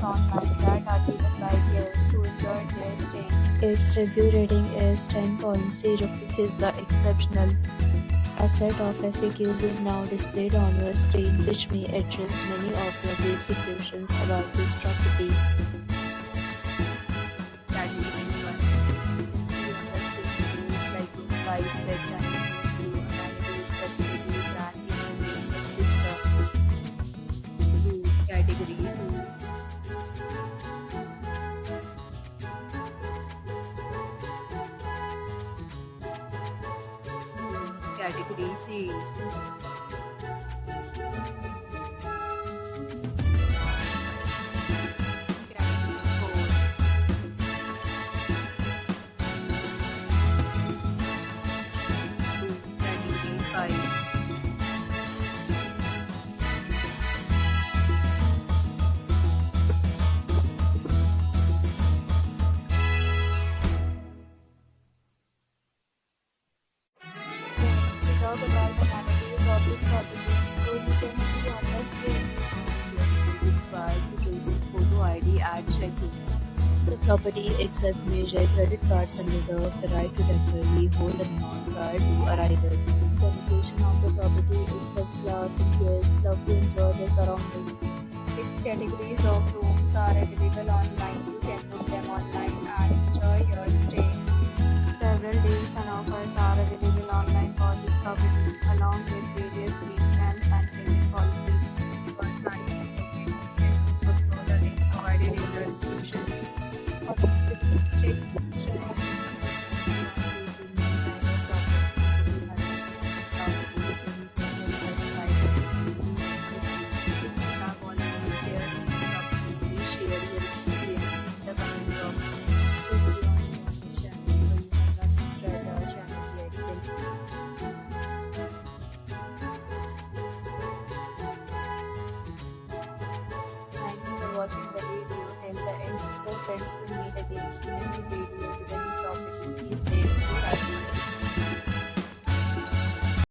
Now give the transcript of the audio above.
reviews online that are given by guests who enjoyed their stay. Its review rating is 10.0, which is the exceptional. A set of FAQs is now displayed on your screen, which may address many of your basic questions about this property. Category 1. Interesting reviews like price, bedtime, amenities, facilities, and entertainment system. Category 2. Category 3. Category 4. Category 5. Next, we talk about the amenities of this property. So you can see on the screen, yes, we require to present photo ID at check-in. The property accepts major credit cards and reserves the right to temporarily hold an amount prior to arrival. The location of the property is first class and guests love to enjoy the surroundings. 6 categories of rooms are available online. You can book them online and enjoy your stay. Several deals and offers are available online for this property, along with various repayments and payment policies. For planning and booking, payments should follow the link provided in the description. For this check description of the Thanks for watching the video till the end. So friends, will meet again in a new video with a new topic. Be safe.